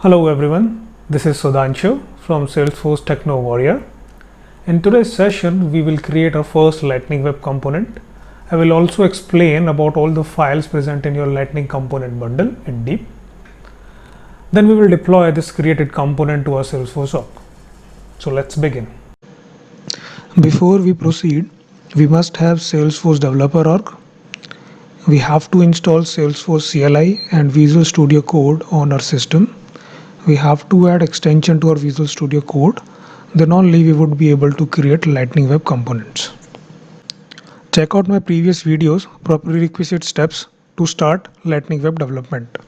Hello everyone, this is Sudhanshu from Salesforce Techno Warrior. In today's session, we will create our first Lightning Web component. I will also explain about all the files present in your Lightning component bundle in deep. Then we will deploy this created component to our Salesforce org. So let's begin. Before we proceed, we must have Salesforce developer org. We have to install Salesforce CLI and Visual Studio Code on our system. We have to add extension to our Visual Studio Code, then only we would be able to create Lightning Web components. Check out my previous videos for prerequisite steps to start Lightning Web development.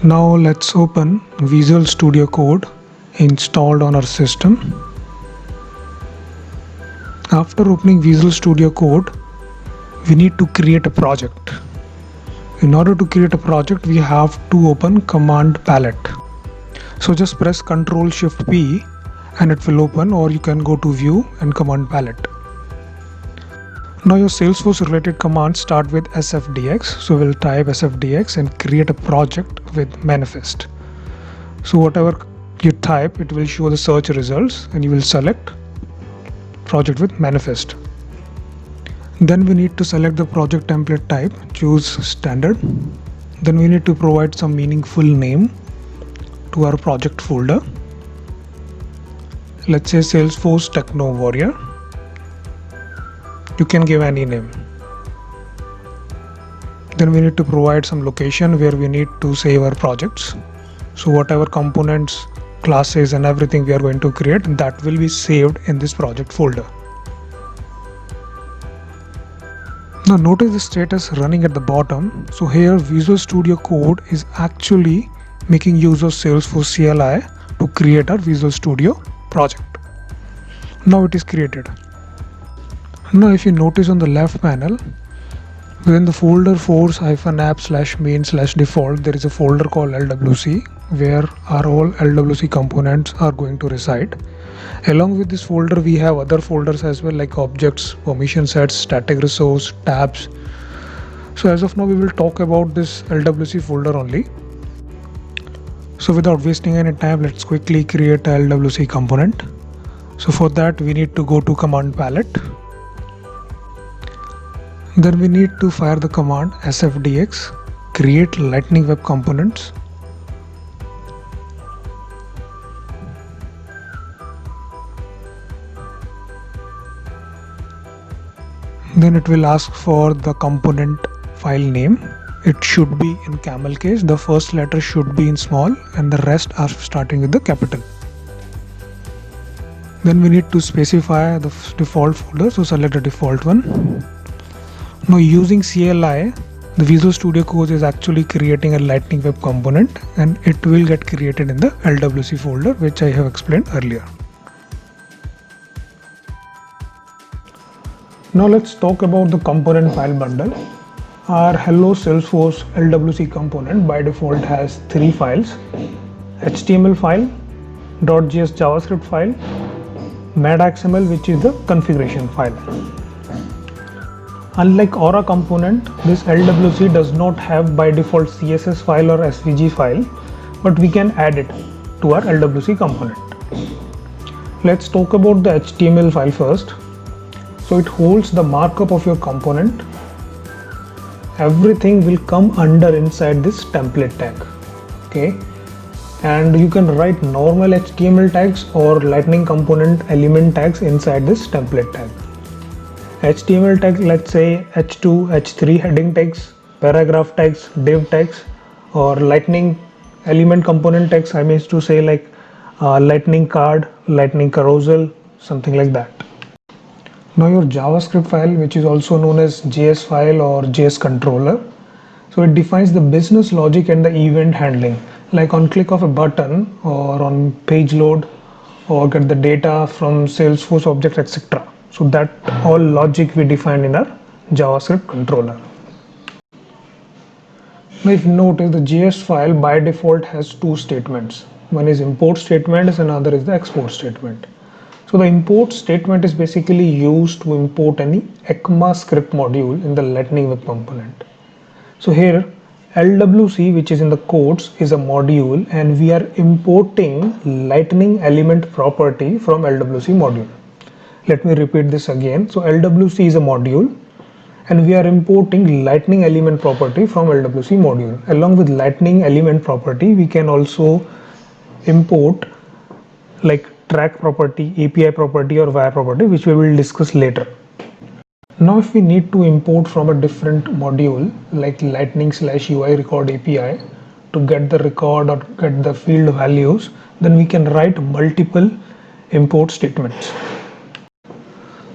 Now let's open Visual Studio Code installed on our system. After opening Visual Studio Code, we need to create a project. In order to create a project, we have to open command palette. So just press Ctrl Shift P and it will open, or you can go to view and command palette. Now your Salesforce related commands start with sfdx. So we'll type sfdx and create a project with manifest. So whatever you type, it will show the search results and you will select project with manifest. Then we need to select the project template type, choose standard. Then we need to provide some meaningful name to our project folder. Let's say Salesforce Techno Warrior. You can give any name. Then we need to provide some location where we need to save our projects. So whatever components, classes and everything we are going to create, that will be saved in this project folder. Now notice the status running at the bottom. So here Visual Studio Code is actually making use of Salesforce CLI to create our Visual Studio project. Now it is created. Now if you notice on the left panel, within the folder force-app/main/default, there is a folder called LWC where all LWC components are going to reside. Along with this folder, we have other folders as well, like objects, permission sets, static resource, tabs. So as of now, we will talk about this LWC folder only. So without wasting any time, let's quickly create a LWC component. So for that, we need to go to command palette. Then we need to fire the command sfdx, create Lightning Web components. Then it will ask for the component file name. It should be in camel case. The first letter should be in small and the rest are starting with the capital. Then we need to specify the default folder. So select the default one. Now using CLI, the Visual Studio Code is actually creating a Lightning Web component and it will get created in the LWC folder, which I have explained earlier. Now let's talk about the component file bundle. Our Hello Salesforce LWC component by default has 3 files: HTML file, .js JavaScript file, MadXML, which is the configuration file. Unlike Aura component, this LWC does not have by default CSS file or SVG file, but we can add it to our LWC component. Let's talk about the HTML file first. So it holds the markup of your component. Everything will come under inside this template tag. Okay, and you can write normal HTML tags or Lightning component element tags inside this template tag. HTML tags, let's say H2, H3 heading tags, paragraph tags, div tags, or Lightning element component tags. I mean to say like Lightning card, Lightning carousel, something like that. Now your JavaScript file, which is also known as JS file or JS controller. So it defines the business logic and the event handling, like on click of a button or on page load or get the data from Salesforce object, etc. So that all logic we define in our JavaScript controller. Now if you notice, the JS file by default has 2 statements. One is import statement and another is the export statement. So the import statement is basically used to import any ECMAScript module in the Lightning Web component. So here LWC, which is in the codes, is a module, and we are importing lightning element property from LWC module. Let me repeat this again. So LWC is a module, and we are importing lightning element property from LWC module. Along with lightning element property, we can also import like track property, API property, or wire property, which we will discuss later. Now if we need to import from a different module like lightning/UI record API to get the record or get the field values, then we can write multiple import statements.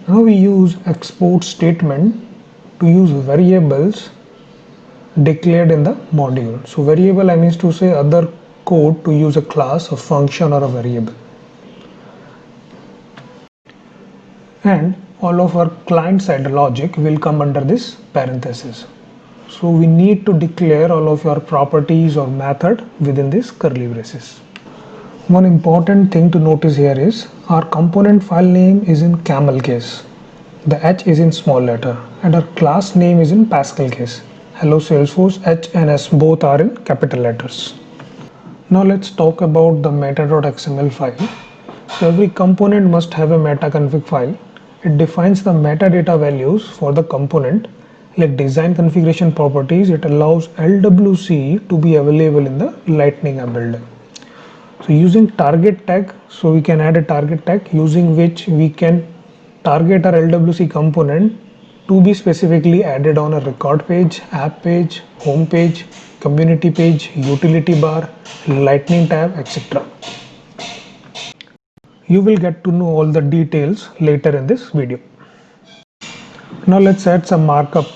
Now we use export statement to use variables declared in the module. So variable, I means to say other code to use a class, a function, or a variable. And all of our client side logic will come under this parenthesis. So we need to declare all of your properties or method within this curly braces. One important thing to notice here is our component file name is in camel case. The H is in small letter, and our class name is in Pascal case. Hello Salesforce, H and S both are in capital letters. Now let's talk about the meta.xml file. So every component must have a meta config file. It defines the metadata values for the component like design configuration properties. It allows LWC to be available in the Lightning app builder. So using target tag, so we can add a target tag using which we can target our LWC component to be specifically added on a record page, app page, home page, community page, utility bar, lightning tab, etc. You will get to know all the details later in this video. Now let's add some markup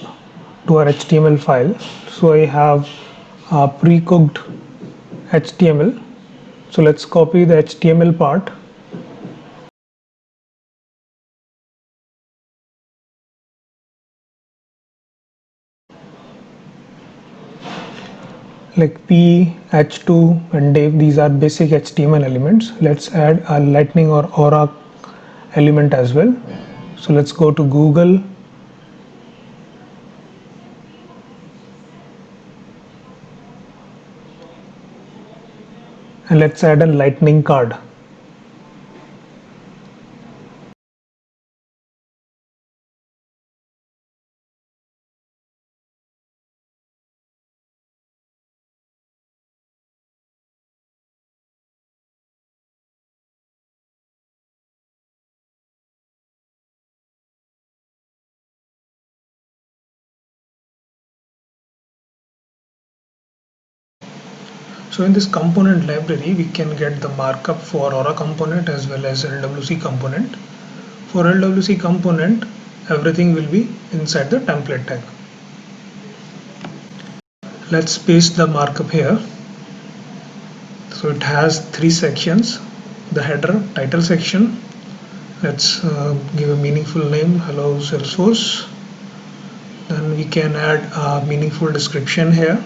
to our HTML file. So I have a pre-cooked HTML. So let's copy the HTML part. Like P, H2 and Dave, these are basic HTML elements. Let's add a lightning or aura element as well. So let's go to Google. And let's add a lightning card. So in this component library, we can get the markup for Aura component as well as LWC component. For LWC component, everything will be inside the template tag. Let's paste the markup here. So it has three sections: the header, title section. Let's give a meaningful name, hello Salesforce. Then we can add a meaningful description here.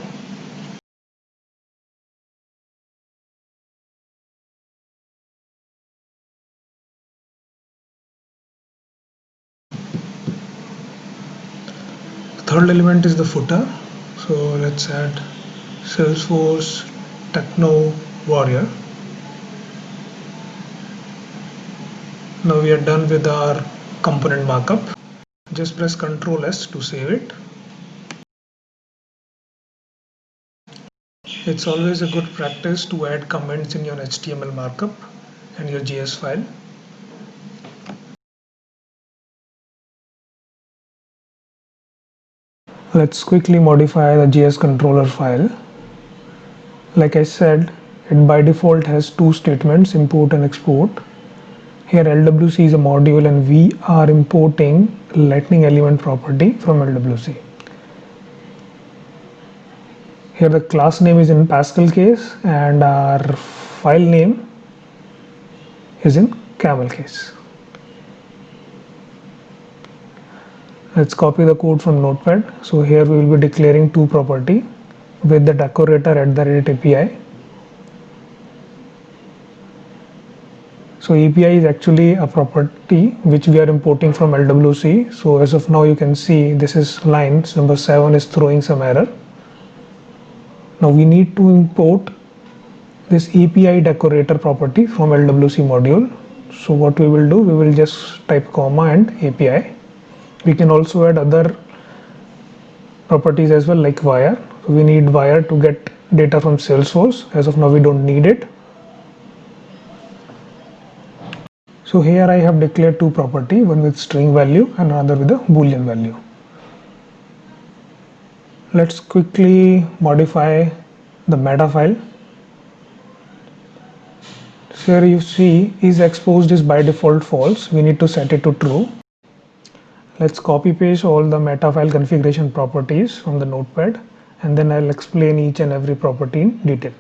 Third element is the footer. So let's add Salesforce Techno Warrior. Now we are done with our component markup. Just press Ctrl S to save it. It's always a good practice to add comments in your HTML markup and your JS file. Let's quickly modify the JS controller file. Like I said, it by default has two statements, import and export. Here LWC is a module and we are importing lightning element property from LWC. Here the class name is in Pascal case and our file name is in camel case. Let's copy the code from Notepad. So here we will be declaring two property with the decorator @API. So API is actually a property which we are importing from LWC. So as of now you can see this is line number 7 is throwing some error. Now we need to import this API decorator property from LWC module. So what we will do, we will just type comma and API. We can also add other properties as well, like wire. So we need wire to get data from Salesforce. As of now, we don't need it. So here I have declared two property, one with string value and another with a boolean value. Let's quickly modify the meta file. So here you see is exposed is by default false. We need to set it to true. Let's copy paste all the meta file configuration properties from the notepad, and then I'll explain each and every property in detail.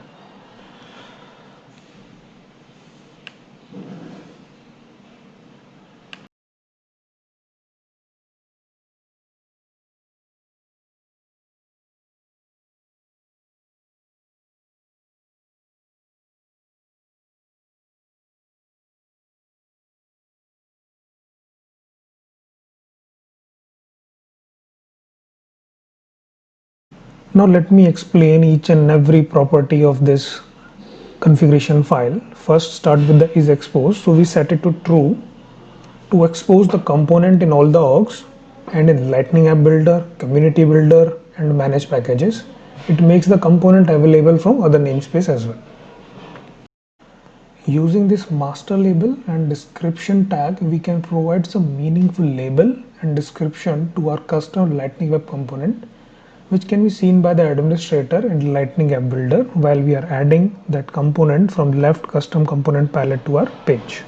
Now let me explain each and every property of this configuration file. First start with the is exposed. So we set it to true to expose the component in all the orgs and in Lightning App Builder, Community Builder and Manage Packages. It makes the component available from other namespace as well. Using this master label and description tag, we can provide some meaningful label and description to our custom Lightning Web component, which can be seen by the administrator in Lightning App Builder while we are adding that component from left custom component palette to our page.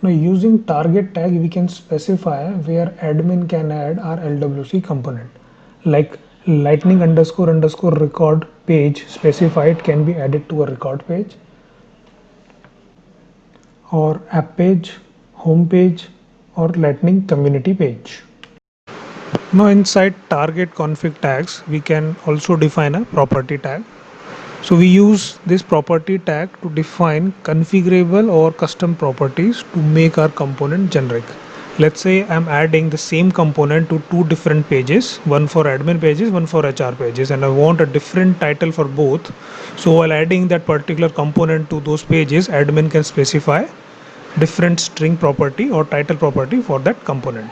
Now using target tag, we can specify where admin can add our LWC component. Like lightning underscore underscore record page specified can be added to a record page, or app page, home page, or lightning community page. Now inside target config tags, we can also define a property tag. So we use this property tag to define configurable or custom properties to make our component generic. Let's say I'm adding the same component to two different pages, one for admin pages, one for HR pages, and I want a different title for both. So while adding that particular component to those pages, admin can specify different string property or title property for that component.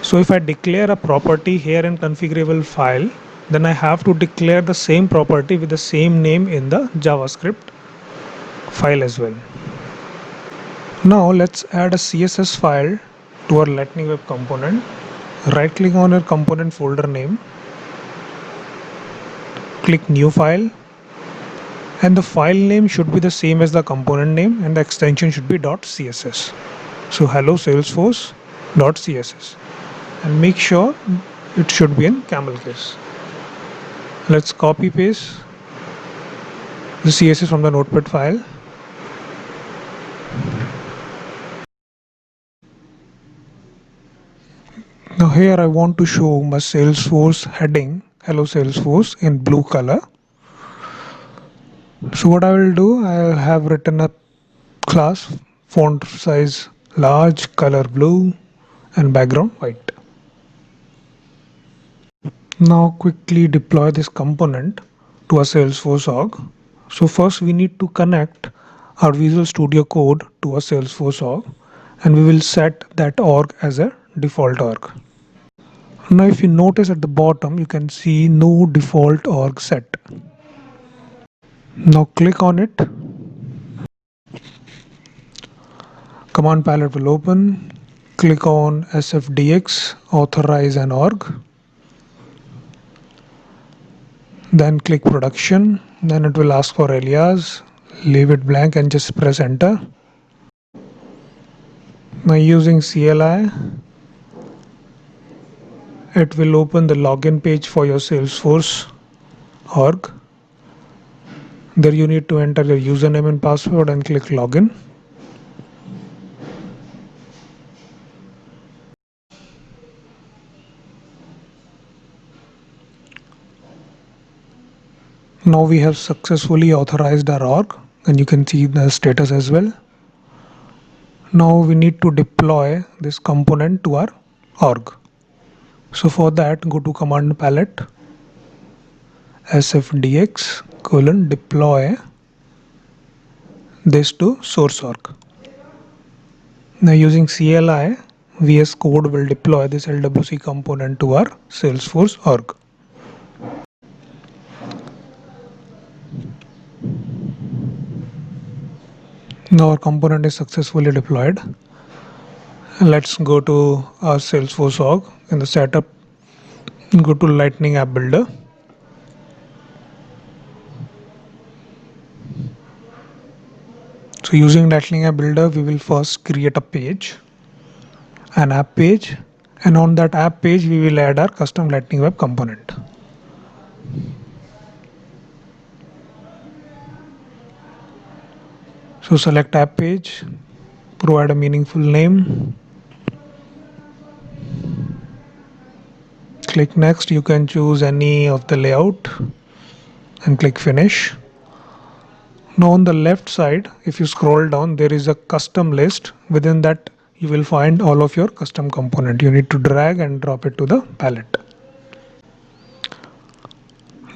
So if I declare a property here in configurable file, then I have to declare the same property with the same name in the JavaScript file as well. Now let's add a CSS file to our Lightning Web component. Right click on your component folder name, click new file, and the file name should be the same as the component name and the extension should be .css. So hello salesforce.css, and make sure it should be in camel case. Let's copy paste the CSS from the notepad file. Now here I want to show my Salesforce heading, hello Salesforce, in blue color. So what I will do, I have written a class, font size large, color blue, and background white. Now quickly deploy this component to a Salesforce org. So first we need to connect our Visual Studio Code to a Salesforce org, and we will set that org as a default org. Now if you notice at the bottom, you can see no default org set. Now click on it. Command palette will open. Click on SFDX, authorize an org. Then click production. Then it will ask for alias. Leave it blank and just press enter. Now using CLI, it will open the login page for your Salesforce org. There you need to enter your username and password and click login. Now we have successfully authorized our org, and you can see the status as well. Now we need to deploy this component to our org. So for that, go to command palette, sfdx colon deploy this to source org. Now using CLI, VS Code will deploy this LWC component to our Salesforce org. Now our component is successfully deployed. Let's go to our Salesforce org. In the setup, go to Lightning App Builder. So using Lightning App Builder, we will first create a page, an app page, and on that app page, we will add our custom Lightning Web component. So select app page, provide a meaningful name, click next. You can choose any of the layout and click finish. Now on the left side, if you scroll down, there is a custom list. Within that, you will find all of your custom component. You need to drag and drop it to the palette.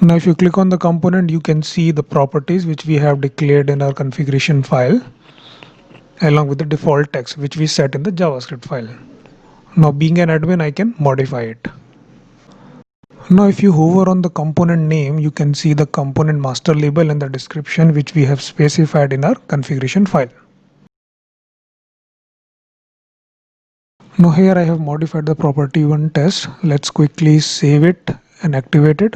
Now if you click on the component, you can see the properties which we have declared in our configuration file along with the default text which we set in the JavaScript file. Now being an admin, I can modify it. Now if you hover on the component name, you can see the component master label and the description which we have specified in our configuration file. Now here I have modified the property one test. Let's quickly save it and activate it.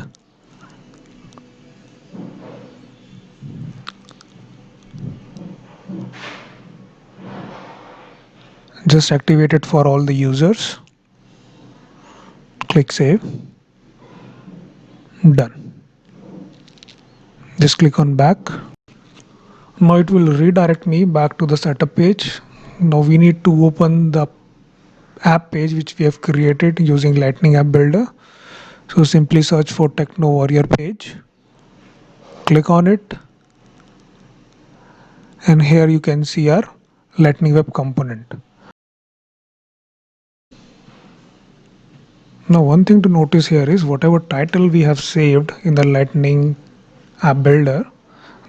Just activate it for all the users. Click save. Done. Just click on back. Now it will redirect me back to the setup page. Now we need to open the app page which we have created using Lightning App Builder. So simply search for Techno Warrior page. Click on it. And here you can see our Lightning Web component. Now one thing to notice here is whatever title we have saved in the Lightning App Builder,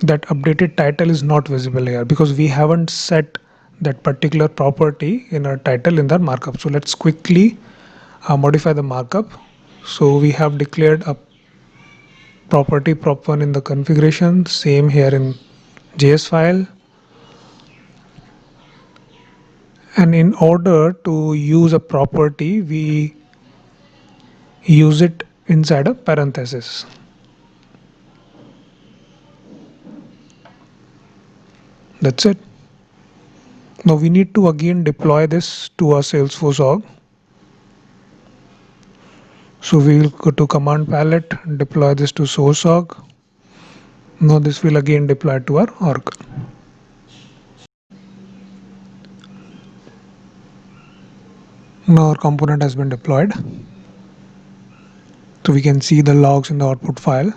that updated title is not visible here because we haven't set that particular property in our title in the markup. So let's quickly modify the markup. So we have declared a property prop1 in the configuration, same here in JS file. And in order to use a property, we use it inside a parenthesis. That's it. Now we need to again deploy this to our Salesforce org. So we will go to command palette, deploy this to source org. Now this will again deploy to our org. Now our component has been deployed. So we can see the logs in the output file.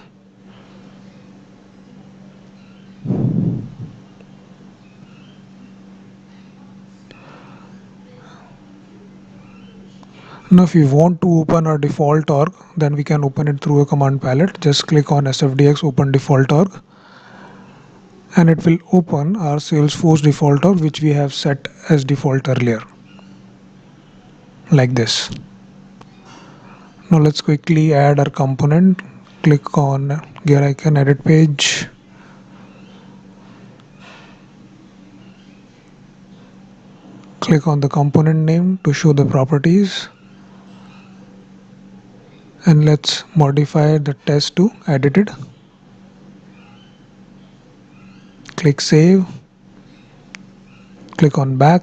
Now if we want to open our default org, then we can open it through a command palette. Just click on sfdx open default org and it will open our Salesforce default org which we have set as default earlier, like this. Now let's quickly add our component. Click on gear icon, edit page. Click on the component name to show the properties. And let's modify the test to edited. Click save. Click on back.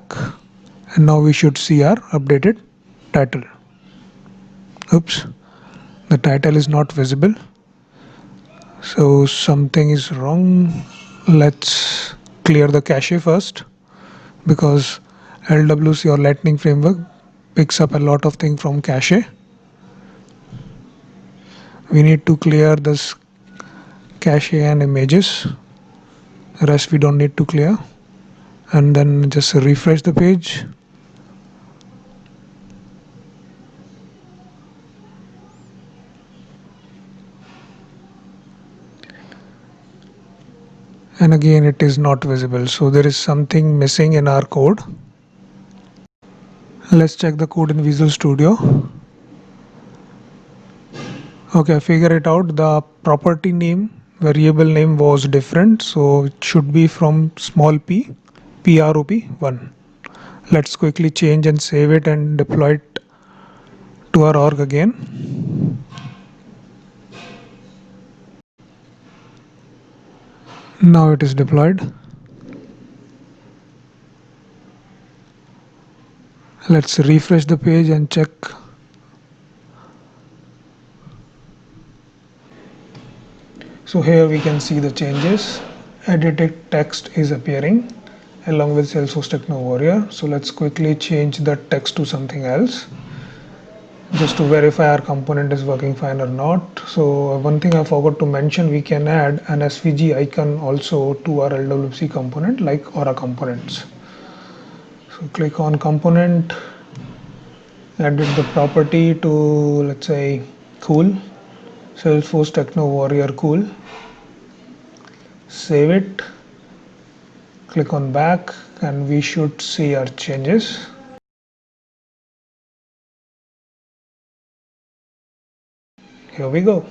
And now we should see our updated title. Oops, the title is not visible. So something is wrong. Let's clear the cache first because LWC or Lightning Framework picks up a lot of things from cache. We need to clear this cache and images. Rest we don't need to clear. And then just refresh the page. and again it is not visible, so there is something missing in our code. Let's check the code in Visual Studio. Okay, figure it out. The property name, variable name was different, so it should be from small p, prop1. Let's quickly change and save it and deploy it to our org again. Now it is deployed. Let's refresh the page and check. So here we can see the changes. Edited text is appearing along with Salesforce Techno Warrior. So let's quickly change the text to something else, just to verify our component is working fine or not. So one thing I forgot to mention, we can add an SVG icon also to our LWC component like Aura components. So click on component, edit the property to, let's say, cool, Salesforce Techno Warrior cool, save it, click on back, and we should see our changes. Here we go.